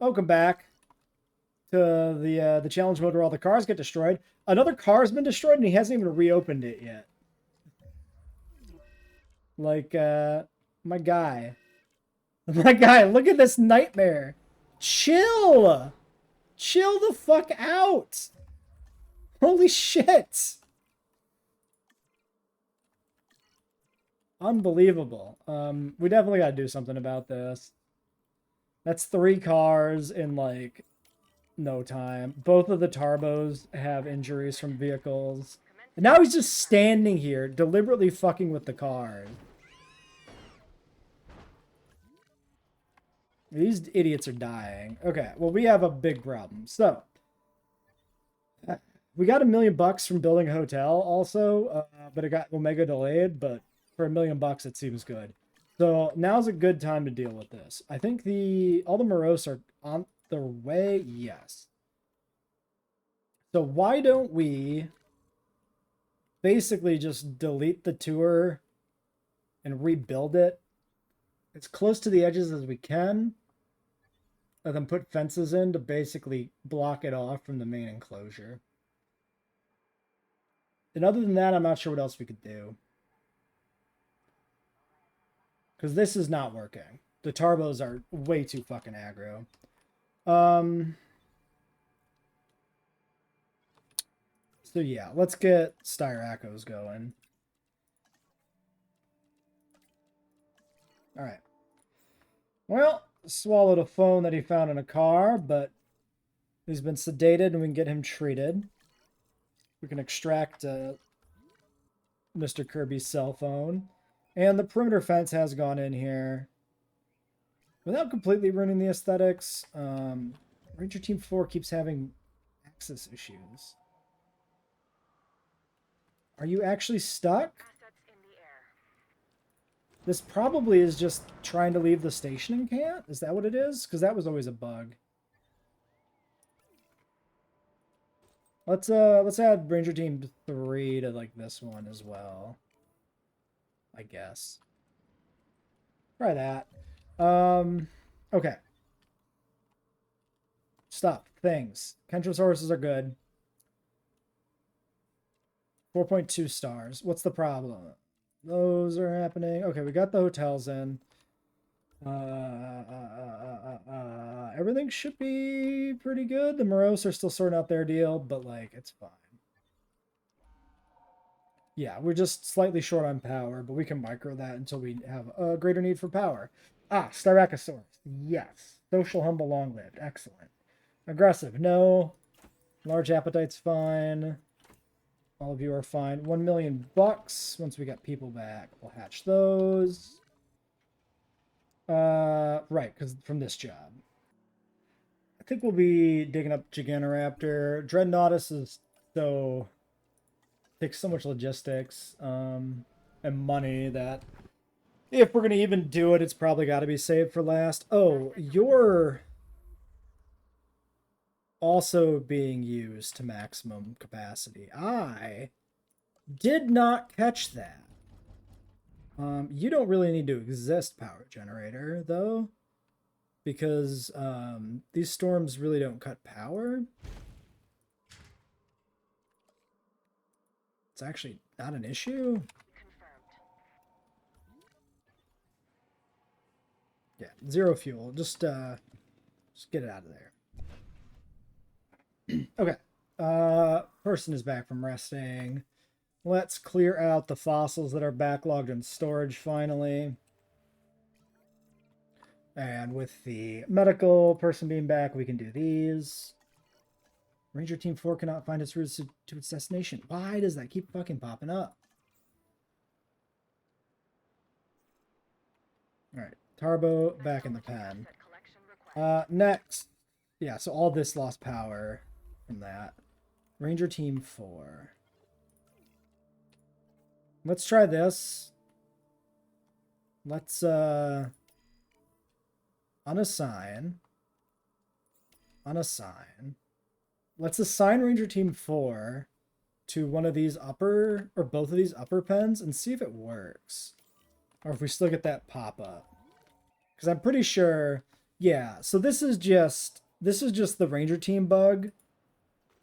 Welcome back to the challenge mode where all the cars get destroyed. Another car's been destroyed and he hasn't even reopened it yet. Like, my guy. My guy, look at this nightmare. Chill! Chill the fuck out! Holy shit! Unbelievable. We definitely gotta do something about this. That's 3 cars in, like, no time. Both of the Tarbos have injuries from vehicles. And now he's just standing here, deliberately fucking with the cars. These idiots are dying. Okay, well, we have a big problem. So, we got $1 million from building a hotel also, but it got Omega delayed, but for $1 million, it seems good. So now's a good time to deal with this. I think all the Moros are on their way. Yes. So why don't we basically just delete the tour and rebuild it as close to the edges as we can, and then put fences in to basically block it off from the main enclosure. And other than that, I'm not sure what else we could do. Because this is not working. The Tarbos are way too fucking aggro. So yeah, let's get Styracos going. Alright. Well, swallowed a phone that he found in a car, but he's been sedated and we can get him treated. We can extract Mr. Kirby's cell phone. And the perimeter fence has gone in here. Without completely ruining the aesthetics, Ranger Team 4 keeps having access issues. Are you actually stuck? This probably is just trying to leave the station and can't? Is that what it is? Because that was always a bug. Let's add Ranger Team 3 to like this one as well. I guess. Try that. Okay. Stuff. Things. Kentrosauruses are good. 4.2 stars. What's the problem? Those are happening. Okay, we got the hotels in. Everything should be pretty good. The Moros are still sorting out their deal, but like, it's fine. Yeah, we're just slightly short on power, but we can micro that until we have a greater need for power. Ah, Styracosaurus. Yes. Social, humble, long-lived. Excellent. Aggressive. No. Large appetite's fine. All of you are fine. $1 million. Once we get people back, we'll hatch those. Right, because from this job. I think we'll be digging up Gigantoraptor. Dreadnoughtus is so... takes so much logistics and money that if we're going to even do it, it's probably got to be saved for last. Oh, you're also being used to maximum capacity. I did not catch that. You don't really need to exist, power generator, though, because these storms really don't cut power. It's actually not an issue. Yeah, 0 fuel. Just get it out of there. Okay. Person is back from resting. Let's clear out the fossils that are backlogged in storage finally. And with the medical person being back, we can do these. Ranger Team 4 cannot find its route to its destination. Why does that keep fucking popping up? Alright. Tarbo back in the pen. Next. Yeah, so all this lost power from that. Ranger Team 4. Let's try this. Let's unassign. Unassign. Let's assign Ranger Team 4 to one of these upper, or both of these upper pens, and see if it works. Or if we still get that pop-up. Because I'm pretty sure Yeah, so this is just the Ranger team bug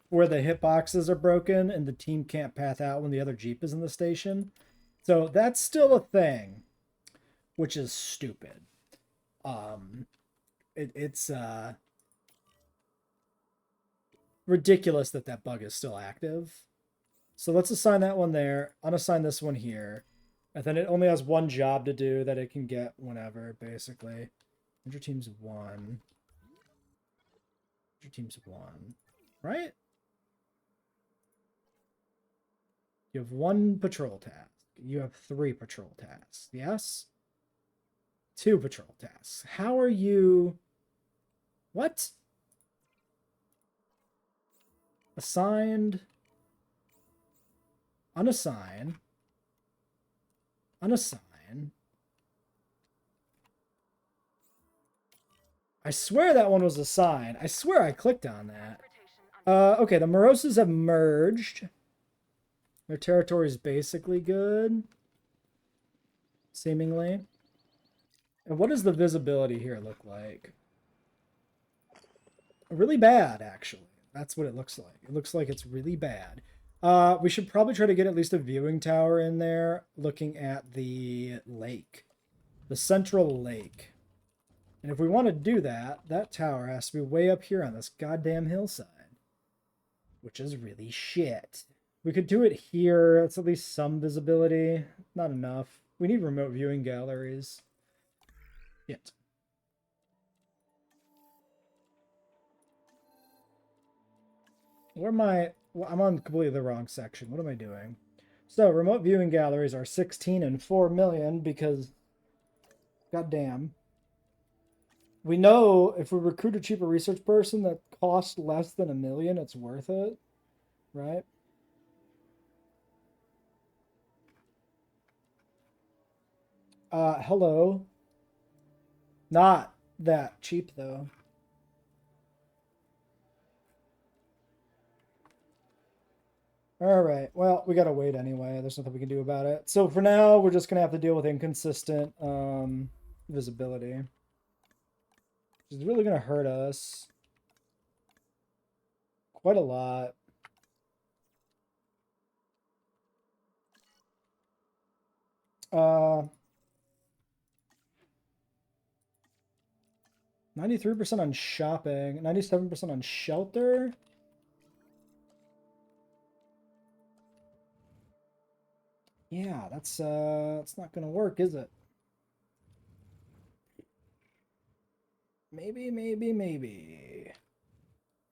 where the hitboxes are broken and the team can't path out when the other Jeep is in the station. So that's still a thing, which is stupid. It's ridiculous that that bug is still active. So let's assign that one there, unassign this one here. And then it only has one job to do that it can get whenever, basically. Ranger team's 1. Ranger team's 1. Right? You have 1 patrol task. You have 3 patrol tasks. Yes? 2 patrol tasks. How are you... What? Assigned. Unassign. Unassign. I swear that one was assigned. I swear I clicked on that. Okay, the Moroses have merged. Their territory is basically good. Seemingly. And what does the visibility here look like? Really bad, actually. That's what it looks like. It looks like it's really bad. We should probably try to get at least a viewing tower in there looking at the lake. The central lake. And if we want to do that, that tower has to be way up here on this goddamn hillside. Which is really shit. We could do it here. It's at least some visibility. Not enough. We need remote viewing galleries. Yet. Where am I? Well, I'm on completely the wrong section. What am I doing? So, remote viewing galleries are 16 and 4 million because... Goddamn. We know if we recruit a cheaper research person that costs less than 1 million, it's worth it. Right? Hello. Not that cheap, though. Alright, well, we gotta wait anyway. There's nothing we can do about it. So for now, we're just gonna have to deal with inconsistent visibility. Which is really gonna hurt us. Quite a lot. Uh... 93% on shopping, 97% on shelter. Yeah, that's not gonna work, is it? Maybe.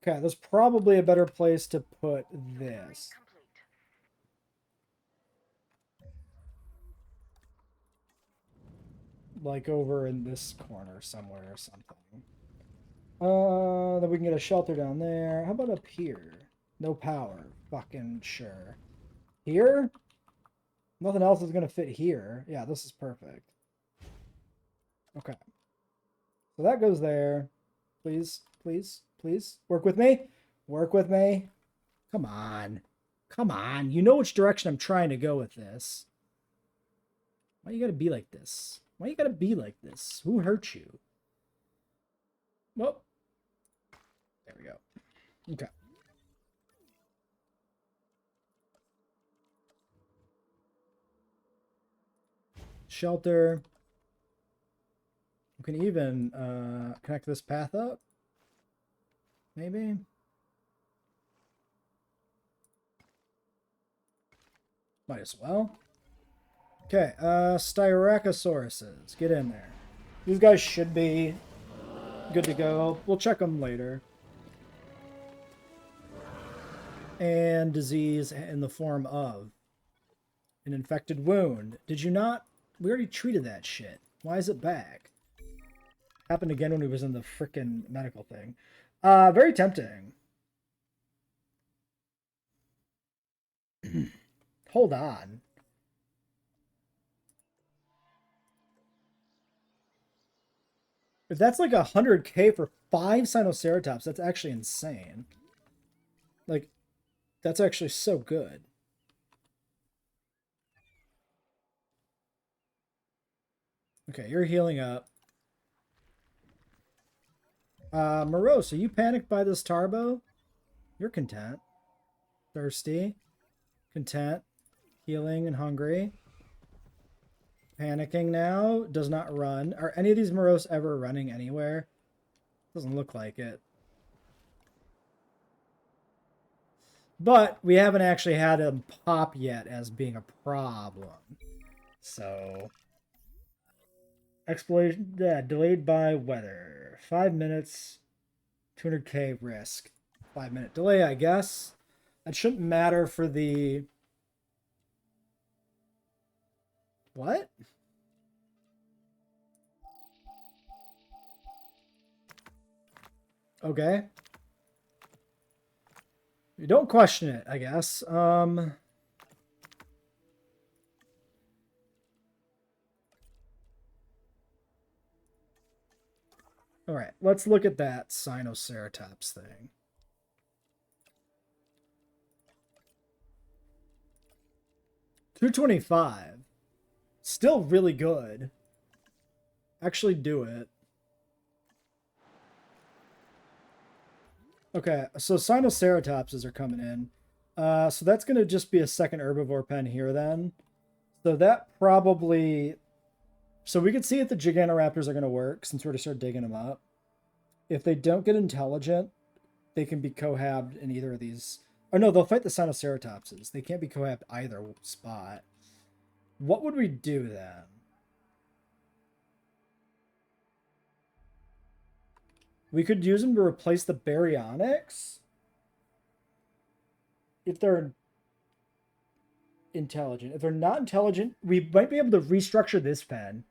Okay, there's probably a better place to put this. Like over in this corner somewhere or something. Then we can get a shelter down there. How about up here? No power. Fucking sure. Here? Nothing else is gonna fit here. Yeah, this is perfect. Okay. So that goes there. Please. Work with me. Work with me. Come on. Come on. You know which direction I'm trying to go with this. Why you gotta be like this? Why you gotta be like this? Who hurt you? Well, there we go. Okay. Shelter. We can even connect this path up. Maybe. Might as well. Okay, Styracosaurus. Get in there. These guys should be good to go. We'll check them later. And disease in the form of an infected wound. Did you not? We already treated that shit. Why is it back? Happened again when he was in the frickin' medical thing. Very tempting. Hold on. If that's like 100k for 5 Sinoceratops, that's actually insane. Like, that's actually so good. Okay, you're healing up. Moros, are you panicked by this Tarbo? You're content. Thirsty. Content. Healing and hungry. Panicking now. Does not run. Are any of these Moros ever running anywhere? Doesn't look like it. But we haven't actually had him pop yet as being a problem. So... Exploration, yeah, delayed by weather. 5 minutes, 200k risk. 5-minute delay, I guess. That shouldn't matter for the... What? Okay. You don't question it, I guess. All right, let's look at that Sinoceratops thing. $225. Still really good. Actually do it. Okay, so Sinoceratopses are coming in. So that's going to just be a second herbivore pen here then. So that probably... So we can see if the Gigantoraptors are going to work since we're going to start digging them up. If they don't get intelligent, they can be cohabbed in either of these. Oh no, they'll fight the Sinoceratopses. They can't be cohabbed either spot. What would we do then? We could use them to replace the Baryonyx. If they're intelligent. If they're not intelligent, we might be able to restructure this pen.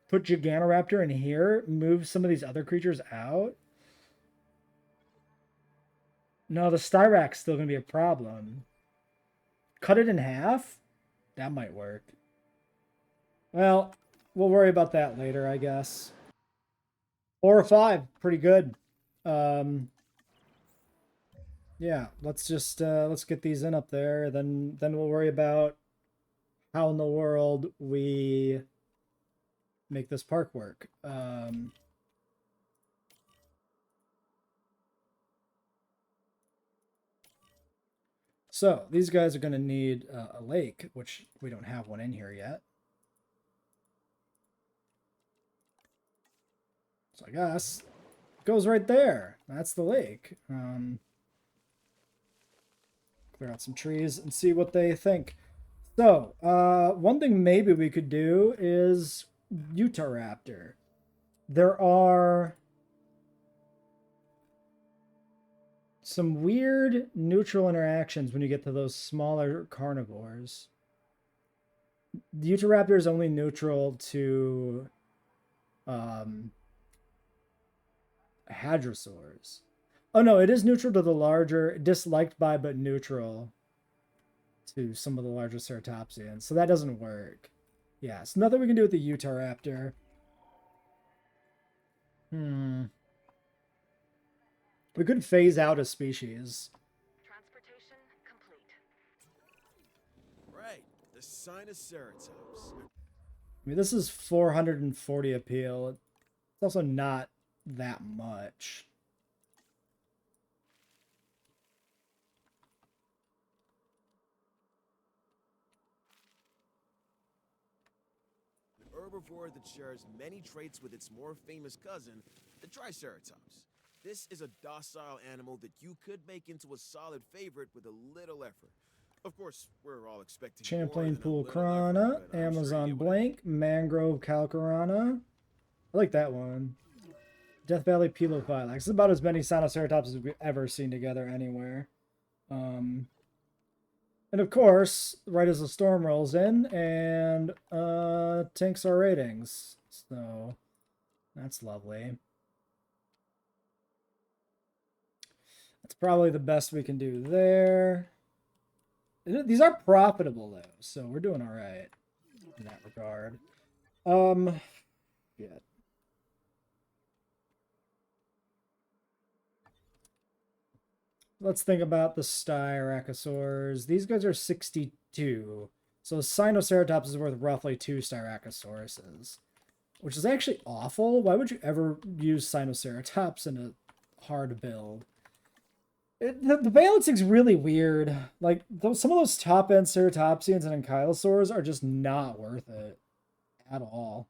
Put Gigantoraptor in here. Move some of these other creatures out. No, the Styracosaurus still going to be a problem. Cut it in half? That might work. Well, we'll worry about that later, I guess. 4 or 5. Pretty good. Yeah, let's just let's get these in up there. Then we'll worry about how in the world we make this park work. So these guys are going to need a lake, which we don't have one in here yet. So I guess it goes right there. That's the lake. Clear out some trees and see what they think. So one thing maybe we could do is Utahraptor. There are some weird neutral interactions when you get to those smaller carnivores. The Utahraptor is only neutral to Hadrosaurs. Oh no, it is neutral to the larger, disliked by but neutral to some of the larger ceratopsians. So that doesn't work. Yeah, so nothing we can do with the Utahraptor. We could phase out a species. Transportation complete. Right, the Sinoceratops. I mean, this is 440 appeal. It's also not that much. An herbivore that shares many traits with its more famous cousin, the Triceratops. This is a docile animal that you could make into a solid favorite with a little effort. Of course, we're all expecting Champlain more than a Pool little Crana, effort, but I'm sure Amazon you would- Blank, Mangrove Calcarana. I like that one. Death Valley Pelophylax. This is about as many Sinoceratops as we've ever seen together anywhere. And of course, right as the storm rolls in, and tanks our ratings. So that's lovely. That's probably the best we can do there. These are profitable though, so we're doing all right in that regard. Yeah. Let's think about the Styracosaurs. These guys are 62. So Sinoceratops is worth roughly 2 Styracosauruses. which is actually awful. Why would you ever use Sinoceratops in a hard build? The balancing's really weird. Like, some of those top-end Ceratopsians and Ankylosaurs are just not worth it at all.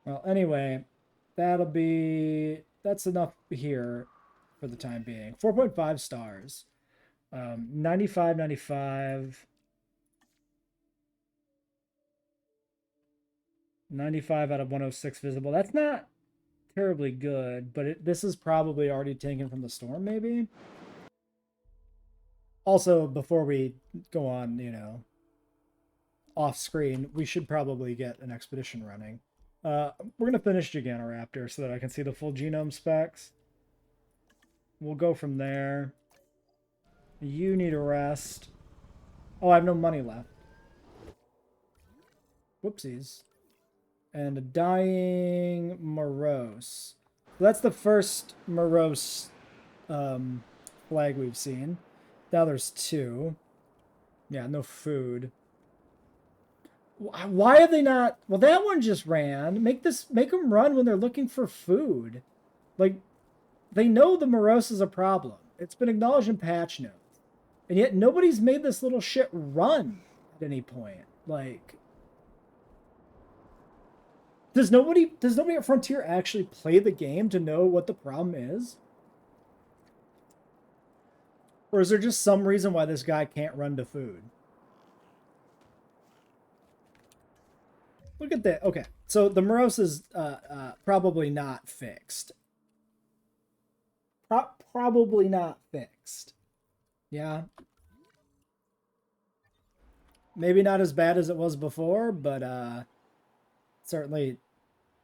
Well, anyway, that's enough here for the time being. 4.5 stars. 95, 95. 95 out of 106 visible. That's not terribly good, but this is probably already taken from the storm, maybe? Also, before we go on, you know, off screen, we should probably get an expedition running. We're going to finish Giganoraptor so that I can see the full genome specs. We'll go from there. You need a rest. Oh, I have no money left. Whoopsies. And a dying Moros. That's the first Moros flag we've seen. Now there's 2. Yeah, no food. Why have they not? Well, that one just ran. Make them run when they're looking for food. Like, they know the Moros is a problem. It's been acknowledged in patch notes. And yet nobody's made this little shit run at any point. Like, does nobody at Frontier actually play the game to know what the problem is? Or is there just some reason why this guy can't run to food? Look at that. Okay, so the Moros is probably not fixed. Probably not fixed. Yeah. Maybe not as bad as it was before, but certainly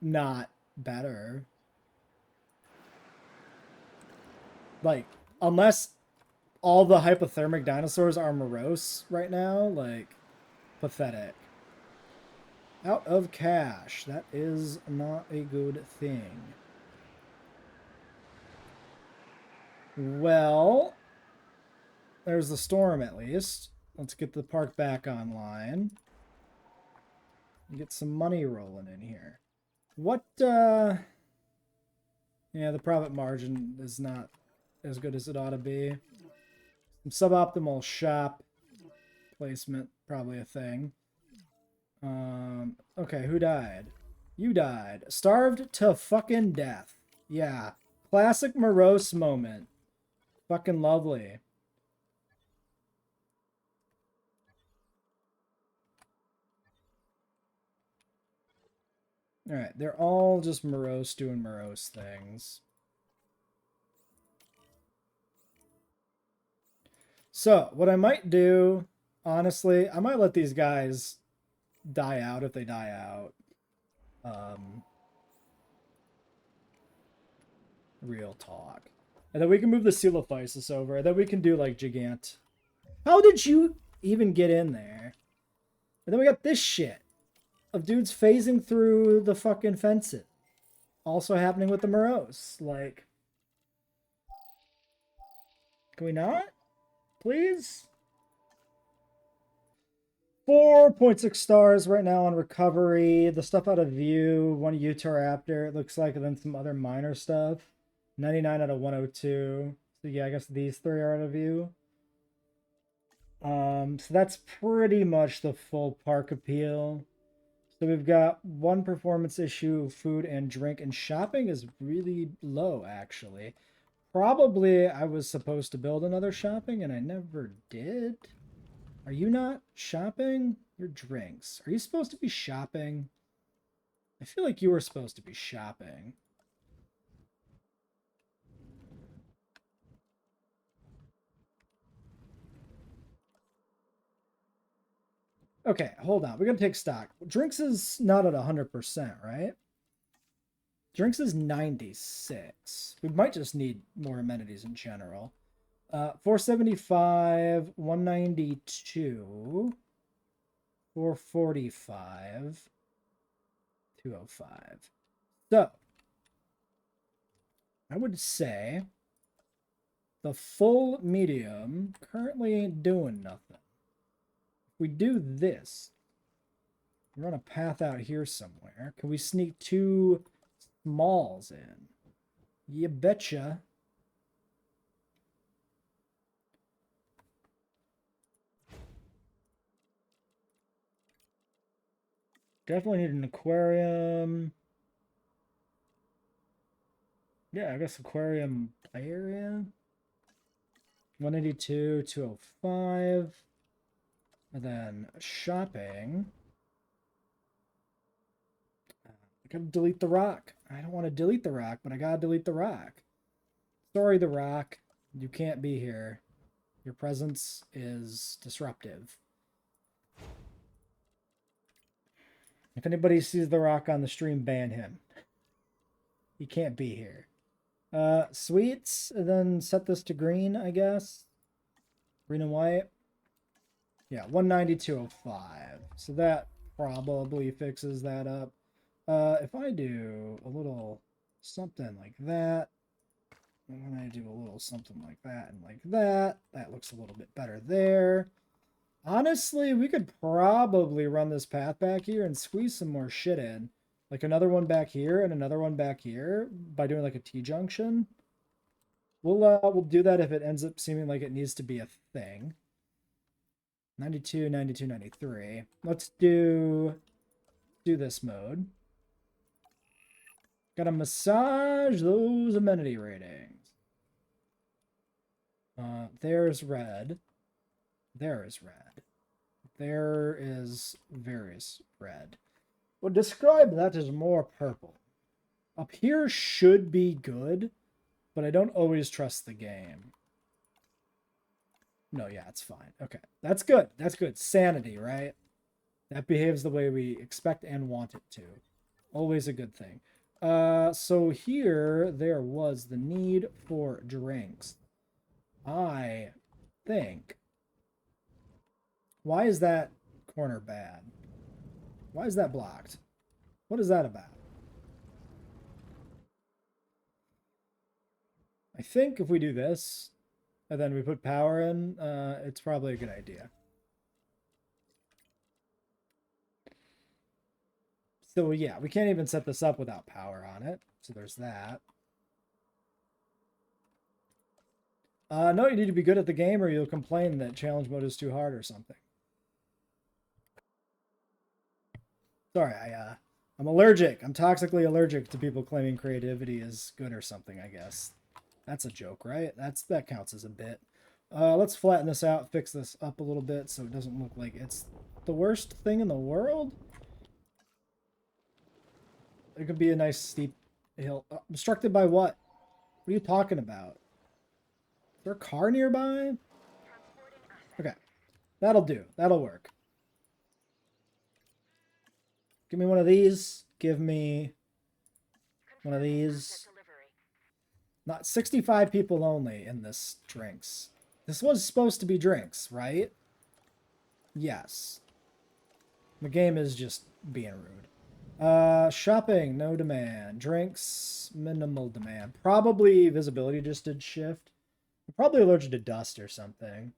not better. Like, unless all the hypothermic dinosaurs are morose right now, like, pathetic. Out of cash. That is not a good thing. Well, there's the storm at least. Let's get the park back online. Get some money rolling in here. What, yeah, the profit margin is not as good as it ought to be. Some suboptimal shop placement, probably a thing. Okay, who died? You died. Starved to fucking death. Yeah. Classic morose moment. Fucking lovely. Alright, they're all just morose doing morose things. So, what I might do, honestly, I might let these guys die out if they die out. Real talk. And then we can move the Dilophosaurus over, and then we can do, like, Gigant. How did you even get in there? And then we got this shit of dudes phasing through the fucking fences. Also happening with the Moros. Like, can we not? Please? 4.6 stars right now on recovery. The stuff out of view. 1 Utahraptor, it looks like, and then some other minor stuff. 99 out of 102. So yeah, I guess these 3 are out of view. So that's pretty much the full park appeal. So we've got 1 performance issue, food and drink, and shopping is really low, actually. Probably I was supposed to build another shopping, and I never did. Are you not shopping? Your drinks. Are you supposed to be shopping? I feel like you were supposed to be shopping. Okay, hold on. We're going to take stock. Drinks is not at 100%, right? Drinks is 96. We might just need more amenities in general. 475, 192, 445, 205. So, I would say the full medium currently ain't doing nothing. If we do this, Run a path out here somewhere. Can we sneak 2 smalls in? You betcha. Definitely need an aquarium. Yeah, I guess aquarium play area. 182, 205. And then shopping. I gotta delete the rock. I don't want to delete the rock, but I gotta delete the rock. Sorry, the rock. You can't be here. Your presence is disruptive. If anybody sees the rock on the stream, ban him. He can't be here. Sweets, and then set this to green, I guess. Green and white. Yeah, 192.05. So that probably fixes that up. If I do a little something like that, and when I do a little something like that and like that, that looks a little bit better there. Honestly, we could probably run this path back here and squeeze some more shit in. Like another one back here and another one back here by doing like a T-junction. We'll do that if it ends up seeming like it needs to be a thing. 92, 92, 93. Let's do this mode. Gotta massage those amenity ratings. There's red. There is red. There is various red. Well, describe that as more purple. Up here should be good, but I don't always trust the game. No, yeah, it's fine. Okay, that's good. That's good. Sanity, right? That behaves the way we expect and want it to. Always a good thing. So here there was the need for drinks. I think. Why is that corner bad? Why is that blocked? What is that about? I think if we do this, and then we put power in, it's probably a good idea. So yeah, we can't even set this up without power on it. So there's that. No, you need to be good at the game or you'll complain that challenge mode is too hard or something. Sorry, I'm allergic. I'm toxically allergic to people claiming creativity is good or something, I guess. That's a joke, right? That counts as a bit. Let's flatten this out, fix this up a little bit so it doesn't look like it's the worst thing in the world. It could be a nice steep hill. Obstructed by what? What are you talking about? Is there a car nearby? Okay. That'll do. That'll work. Give me one of these. Give me one of these. Not 65 people only in this drinks. This was supposed to be drinks, right? Yes. The game is just being rude. Shopping, no demand. Drinks, minimal demand. Probably visibility just did shift. I'm probably allergic to dust or something.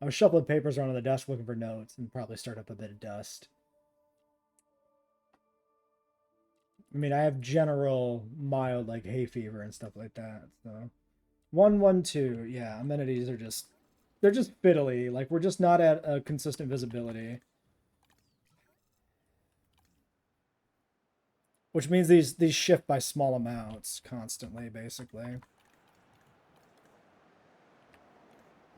I was shuffling papers around on the desk looking for notes and probably stirred up a bit of dust. I mean, I have general mild like hay fever and stuff like that. So 112, yeah, amenities are just they're just fiddly. Like we're just not at a consistent visibility. Which means these shift by small amounts constantly, basically.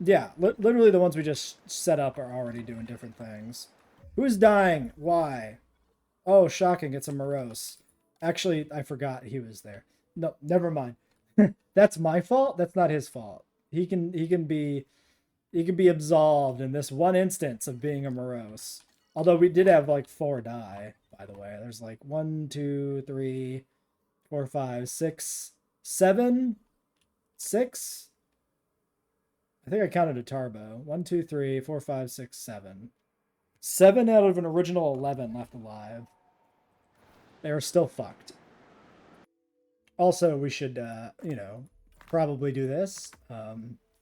Yeah, literally the ones we just set up are already doing different things. Who's dying? Why? Oh, shocking, it's a Moros. Actually, I forgot he was there. No, never mind. That's my fault. That's not his fault. He can be absolved in this one instance of being a Moros. Although we did have like 4 die, by the way. There's like 1, 2, 3, 4, 5, 6, 7, 6. I think I counted a Tarbo. 1, 2, 3, 4, 5, 6, 7. 7 out of an original 11 left alive. They were still fucked. Also, we should, you know, probably do this.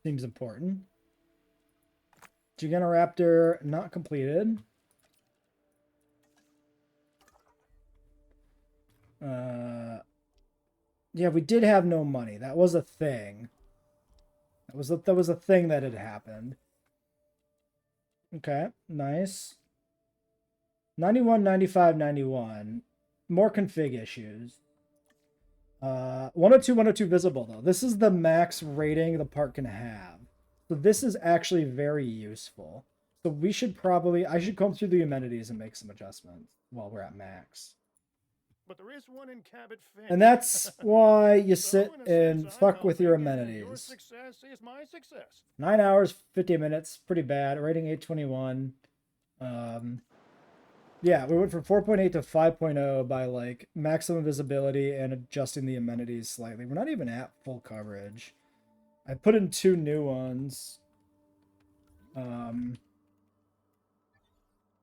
Seems important. Gigantoraptor not completed. Yeah, we did have no money. That was a thing. That was a thing that had happened. Okay, nice. 91, 95, 91. More config issues. 102, 102 visible, though. This is the max rating the park can have. So this is actually very useful. So we should probably... I should comb through the amenities and make some adjustments while we're at max. But there is one in Cabot Finch. And that's why you So, sit in a and sense, I'm fuck with your helping, and amenities. Your success is my success. 9 hours, 50 minutes. Pretty bad. Rating 821. Yeah, we went from 4.8 to 5.0 by like maximum visibility and adjusting the amenities slightly. We're not even at full coverage. I put in 2 new ones.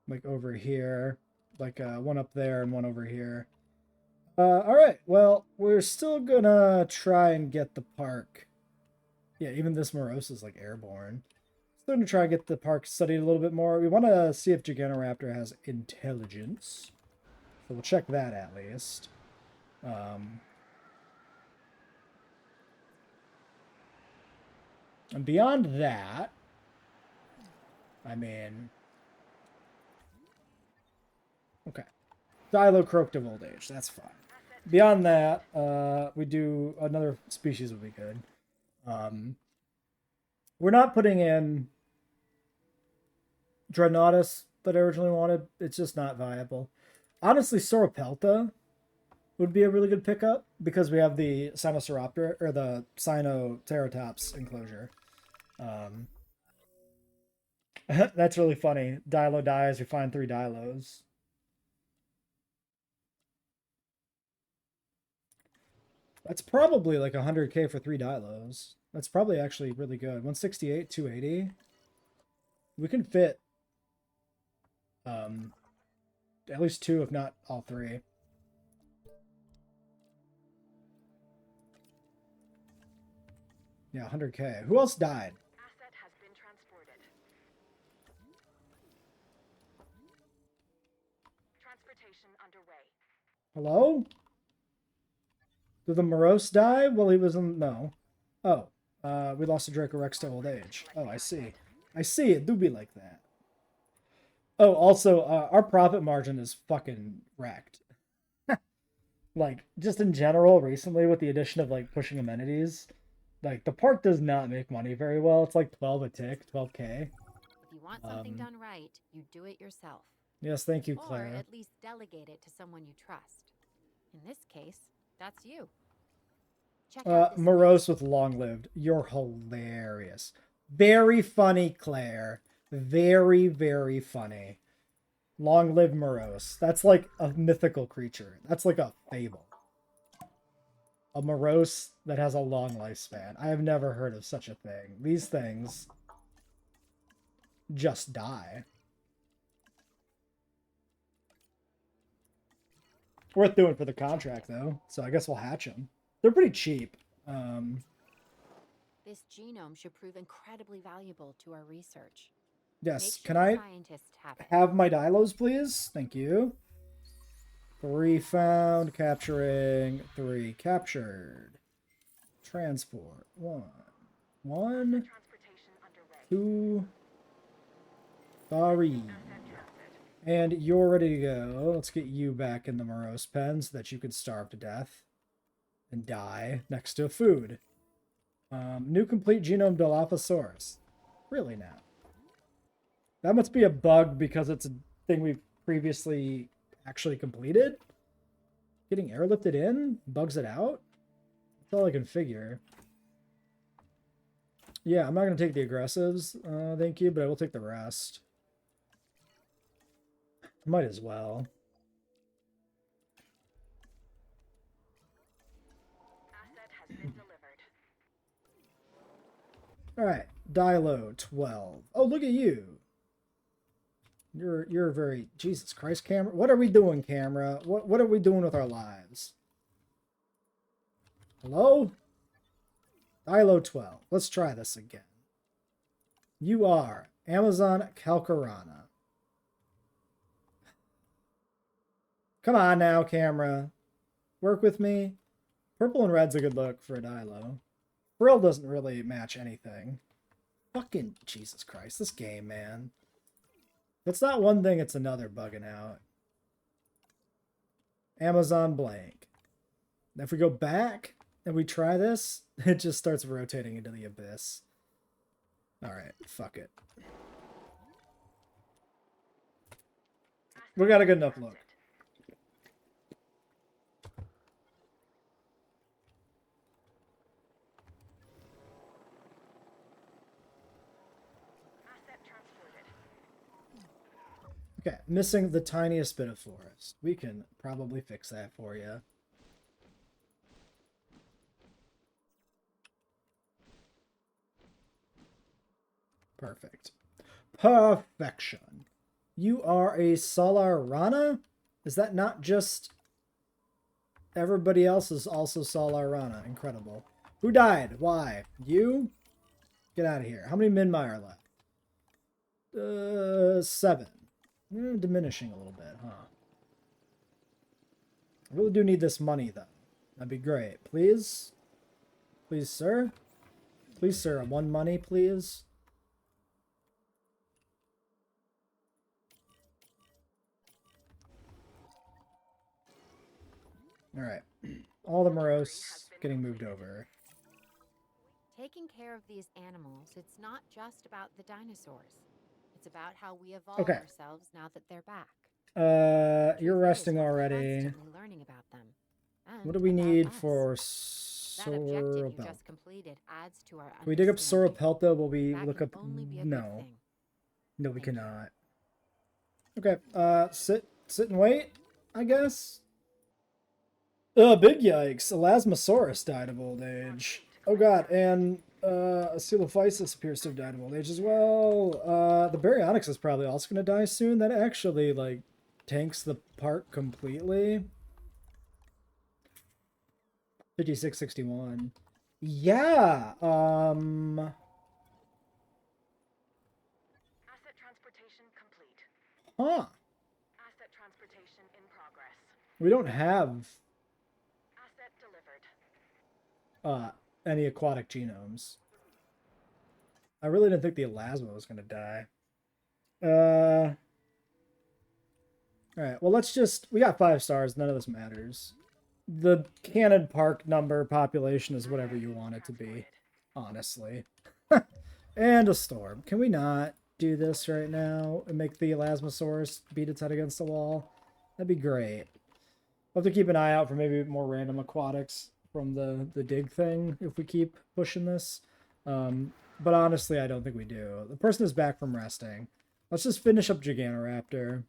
Like over here. Like one up there and one over here. Alright, well, we're still gonna try and get the park. Yeah, even this Moros is like airborne. Still gonna try and get the park studied a little bit more. We want to see if Giganoraptor has intelligence. So we'll check that at least. And beyond that, I mean... Okay. Dilocroaked of old age, that's fine. Beyond that, we do another species would be good. We're not putting in Dreadnoughtus that I originally wanted. It's just not viable. Honestly, Sauropelta would be a really good pickup because we have the Sinoceratops or the Sinoceratops enclosure. That's really funny. Dilo dies, we find 3 Dilos. That's probably like 100k for 3 Dilos. That's probably actually really good. 168, 280. We can fit at least 2, if not all 3. Yeah, 100k. Who else died? Asset has been transported. Transportation underway. Hello? Did the Moros die? Well, he was in... No. Oh. We lost a Dracorex to old age. Oh, I see. I see. It do be like that. Oh, also, our profit margin is fucking wrecked. Like, just in general, recently, with the addition of, like, pushing amenities, like, the park does not make money very well. It's like 12 a tick, 12k. If you want something done right, you do it yourself. Yes, thank you, Or Claire. at least delegate it to someone you trust. In this case, that's you. Check out this Moros with long-lived. You're hilarious. Very funny, Claire. Very, very funny. Long-lived Moros. That's like a mythical creature. That's like a fable. A Moros that has a long lifespan. I have never heard of such a thing. These things just die. Worth doing for the contract, though. So I guess we'll hatch them. They're pretty cheap. This genome should prove incredibly valuable to our research. Yes. Make Can sure I the scientists it. have my Dilos, please? Thank you. 3 found. Capturing. 3 captured. Transport. 1. 1. Transportation underway. 2. 3. And you're ready to go. Let's get you back in the Moros pen so that you can starve to death and die next to food. New complete genome Dilophosaurus. Really now. That must be a bug because it's a thing we've previously actually completed. Getting airlifted in bugs it out. That's all I can figure. Yeah, I'm not going to take the aggressives, thank you, but I will take the rest. Might as well. Asset has been delivered. Alright, Dilo 12. Oh, look at you. You're very... Jesus Christ, camera. What are we doing, camera? What are we doing with our lives? Hello? Dilo 12. Let's try this again. You are Amazon Calcarana. Come on now, camera. Work with me. Purple and red's a good look for a Dilo. Frill doesn't really match anything. Fucking Jesus Christ, this game, man. If it's not one thing, it's another bugging out. Amazon blank. If we go back and we try this, it just starts rotating into the abyss. Alright, fuck it. We got a good enough look. Asset transported. Okay, missing the tiniest bit of forest. We can probably fix that for you. Perfect. Perfection. You are a Salarana? Is that not just... Everybody else is also Salarana. Incredible. Who died? Why? You? Get out of here. How many Minmi are left? 7. Diminishing a little bit, huh? I really do need this money, though. That'd be great. Please? Please, sir? Please, sir. 1 money, please? Alright. All the Moros getting moved over. Taking care of these animals, it's not just about the dinosaurs. It's about how we evolve Okay. ourselves now that they're back. You're Truth is, resting we're already. constantly learning about them. And What do we about need us. for That objective you Sauropelta? just completed adds to our Can we dig up understanding. Sauropelta? Will we That look can up... only be a good No. thing. No, we Thank you. cannot. Okay, sit and wait, I guess. Big yikes. Elasmosaurus died of old age. Oh god, and Coelophysis appears to have died of old age as well. The Baryonyx is probably also going to die soon. That actually, like, tanks the park completely. 5661. Yeah, Asset transportation complete. huh. Asset transportation in progress. We don't have Asset delivered. any aquatic genomes. I really didn't think the elasmo was going to die. Alright, well, let's just... We got 5 stars. None of this matters. The Cannon Park number population is whatever you want it to be, honestly. And a storm. Can we not do this right now and make the Elasmosaurus beat its head against the wall? That'd be great. We'll have to keep an eye out for maybe more random aquatics from the dig thing if we keep pushing this. But honestly, I don't think we do. The person is back from resting. Let's just finish up Gigantoraptor.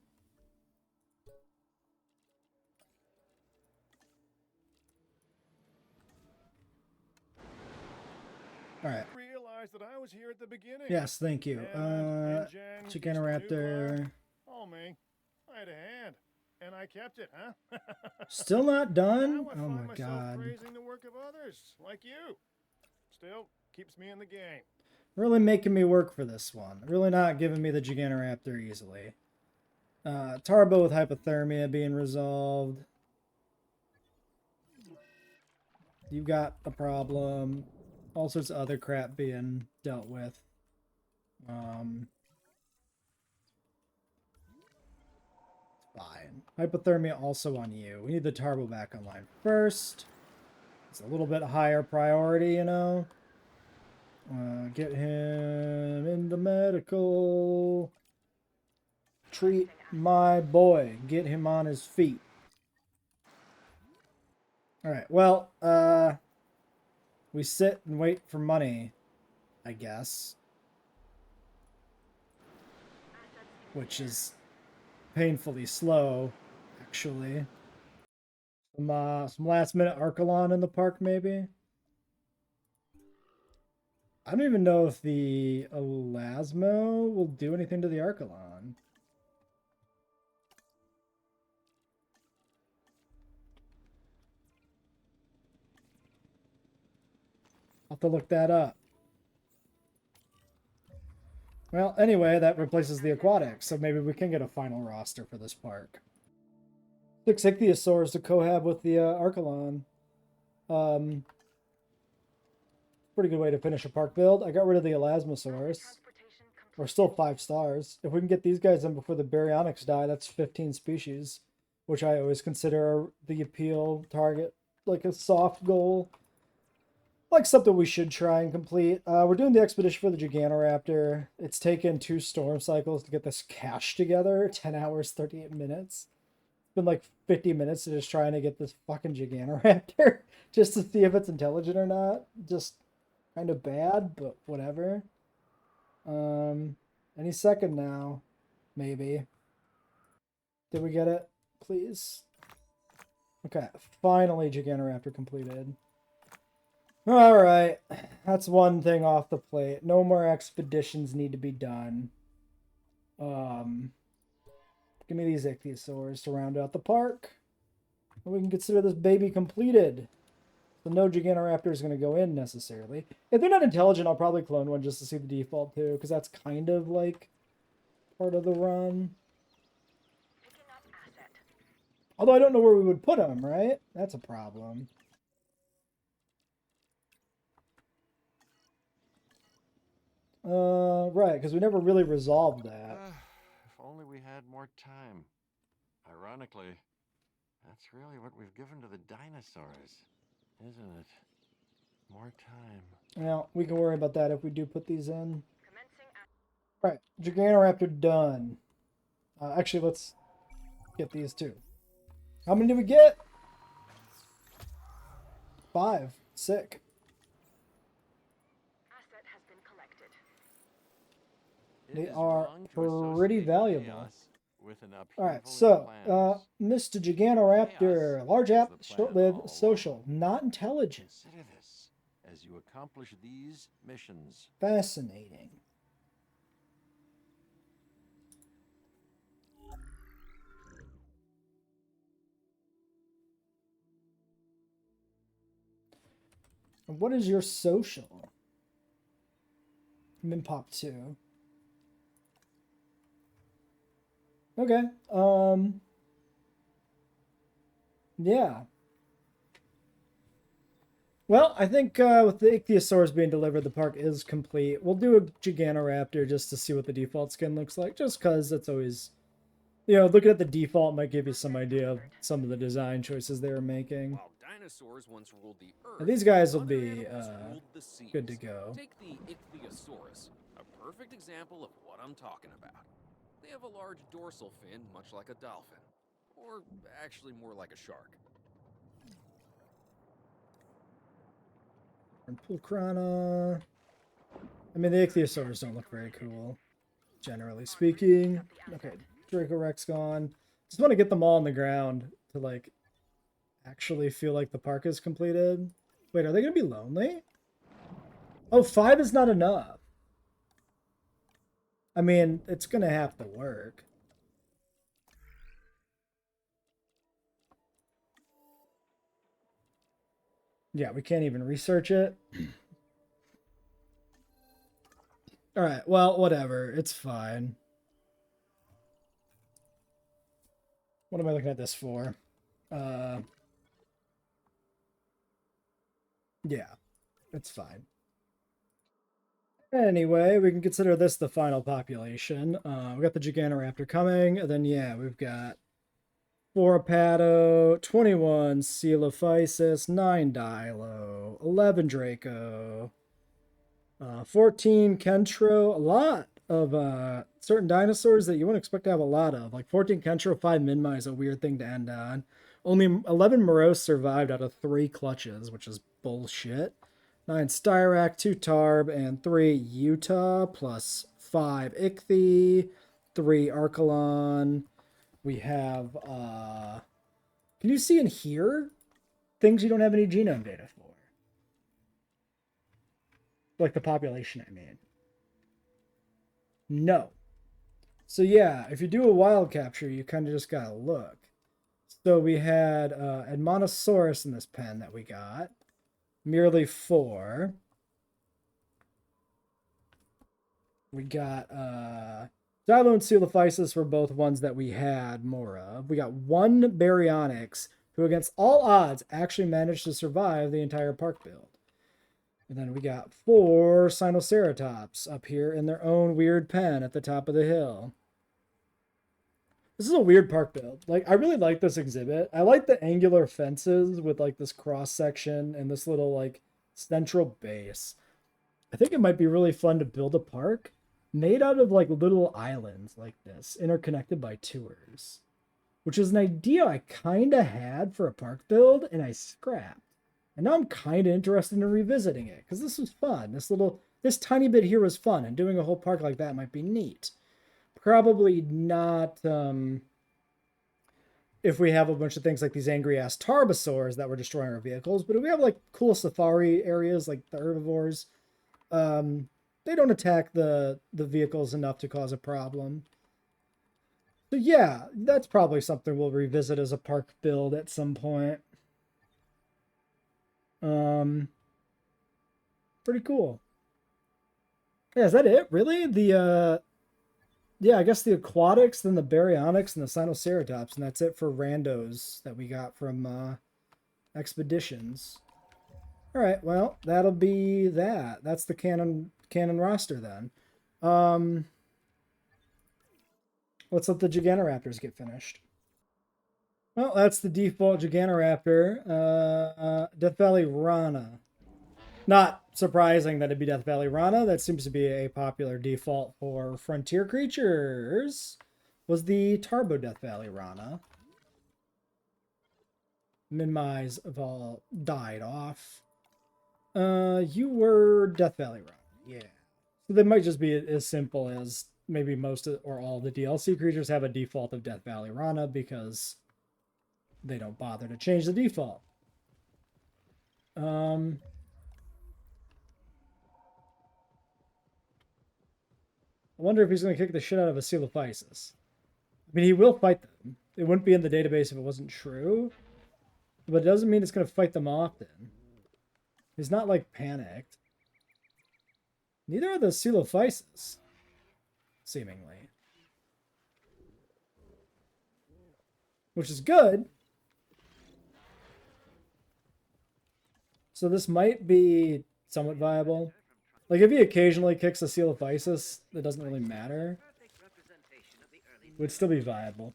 Alright. Realized that I was here at the beginning. Yes, thank you. Gigantoraptor. Oh, me. I had a hand. And I kept it, huh? Still not done? Now I Oh find my myself god. praising the work of others, like you. Still keeps me in the game. Really making me work for this one. Really not giving me the Gigantoraptor easily. Tarbo with hypothermia being resolved. You got a problem. All sorts of other crap being dealt with. Fine. Hypothermia also on you. We need the Tarbo back online first. It's a little bit higher priority, you know. Get him in the medical. Treat my boy. Get him on his feet. Alright, well, we sit and wait for money, I guess. Which is painfully slow, actually. Some last minute Archelon in the park, maybe? I don't even know if the Elasmo will do anything to the Archelon. I'll have to look that up. Well, anyway, that replaces the aquatics, so maybe we can get a final roster for this park. 6 Ichthyosaurus to cohab with the Archelon. Pretty good way to finish a park build. I got rid of the Elasmosaurus. Transportation complete. We're still 5 stars. If we can get these guys in before the Baryonyx die, that's 15 species, which I always consider the appeal target, like a soft goal. Like something we should try and complete. We're doing the expedition for the Giganoraptor. It's taken 2 storm cycles to get this cache together. 10 hours, 38 minutes. It's been like 50 minutes to just trying to get this fucking Giganoraptor just to see if it's intelligent or not. Just kind of bad, but whatever. Any second now. Maybe. Did we get it? Please. Okay, finally Giganoraptor completed. Alright, that's one thing off the plate. No more expeditions need to be done. Give me these Ichthyosaurs to round out the park. And we can consider this baby completed. So no Giganoraptor is going to go in necessarily. If they're not intelligent, I'll probably clone one just to see the default too, because that's kind of like part of the run. Picking up asset. Although I don't know where we would put them, right? That's a problem. Right, because we never really resolved that. If only we had more time. Ironically, that's really what we've given to the dinosaurs, isn't it? More time. Well, we can worry about that if we do put these in. Commencing asset. Right, Giganoraptor done. Actually, let's get these too. How many did we get? 5. Sick. Asset has been collected. They It is are wrong to pretty associate valuable. chaos with an Alright, upheaval in so, plans. Mr. Giganoraptor, Chaos large is app, the plan short-lived, all social, not intelligent. Consider this as you accomplish these missions. Fascinating. And what is your social? Minpop 2. Okay. Yeah. Well, I think with the Ichthyosaurus being delivered, the park is complete. We'll do a Giganoraptor just to see what the default skin looks like, just because it's always, you know, looking at the default might give you some idea of some of the design choices they were making. While dinosaurs once ruled the earth, Now, these guys will other be animals ruled the seas. good to go. Take the Ichthyosaurus, a perfect example of what I'm talking about. They have a large dorsal fin, much like a dolphin, or actually more like a shark. And Pulcrana. I mean, the Ichthyosaurs don't look very cool, generally speaking. Okay, Dracorex gone. Just want to get them all on the ground to, like, actually feel like the park is completed. Wait, are they going to be lonely? Oh, 5 is not enough. I mean, it's going to have to work. Yeah, we can't even research it. Alright, well, whatever. It's fine. What am I looking at this for? Yeah, it's fine. Anyway, we can consider this the final population. We got the Giganoraptor coming, and then, yeah, we've got 4 Apato, 21 Coelophysis, 9 Dilo, 11 Draco, 14 Kentro, a lot of certain dinosaurs that you wouldn't expect to have a lot of. Like 14 Kentro, 5 Minmi is a weird thing to end on. Only 11 Moros survived out of 3 clutches, which is bullshit. 9 Styrac, 2 Tarb, and 3 Utah, plus 5 Ichthy, 3 Archelon. We have, can you see in here things you don't have any genome data for? Like the population, I mean. No. So yeah, if you do a wild capture, you kind of just gotta look. So we had Edmontosaurus in this pen that we got. Merely 4. We got Dilo and Coelophysis were both ones that we had more of. We got one Baryonyx, who against all odds actually managed to survive the entire park build. And then we got 4 Sinoceratops up here in their own weird pen at the top of the hill. This is a weird park build. Like, I really like this exhibit. I like the angular fences with like this cross section and this little like central base. I think it might be really fun to build a park made out of like little islands like this, interconnected by tours, which is an idea I kind of had for a park build and I scrapped. And now I'm kind of interested in revisiting it because this was fun. This tiny bit here was fun, and doing a whole park like that might be neat. Probably not if we have a bunch of things like these angry ass Tarbosaurs that were destroying our vehicles, but if we have like cool safari areas like the herbivores, they don't attack the vehicles enough to cause a problem. So yeah, that's probably something we'll revisit as a park build at some point. Pretty cool. Yeah, is that it? Really? Yeah, I guess the aquatics, then the Baryonyx, and the Sinoceratops, and that's it for randos that we got from expeditions. All right, well, that'll be that. That's the canon roster then. Let's let the Gigantoraptors get finished. Well, that's the default Gigantoraptor. Death Valley Rana. Not surprising that it'd be Death Valley Rana. That seems to be a popular default for frontier creatures. Was the Tarbo Death Valley Rana. Minmi's have all died off. You were Death Valley Rana. Yeah. So they might just be as simple as maybe most or all the DLC creatures have a default of Death Valley Rana because they don't bother to change the default. I wonder if he's going to kick the shit out of a Coelophysis. I mean, he will fight them. It wouldn't be in the database if it wasn't true. But it doesn't mean it's going to fight them often. He's not, like, panicked. Neither are the Coelophysis. Seemingly. Which is good. So this might be somewhat viable. Like, if he occasionally kicks a Coelophysis, it doesn't really matter. It would still be viable.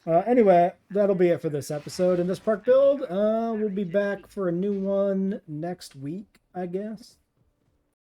Anyway, that'll be it for this episode. In this park build, we'll be back for a new one next week, I guess.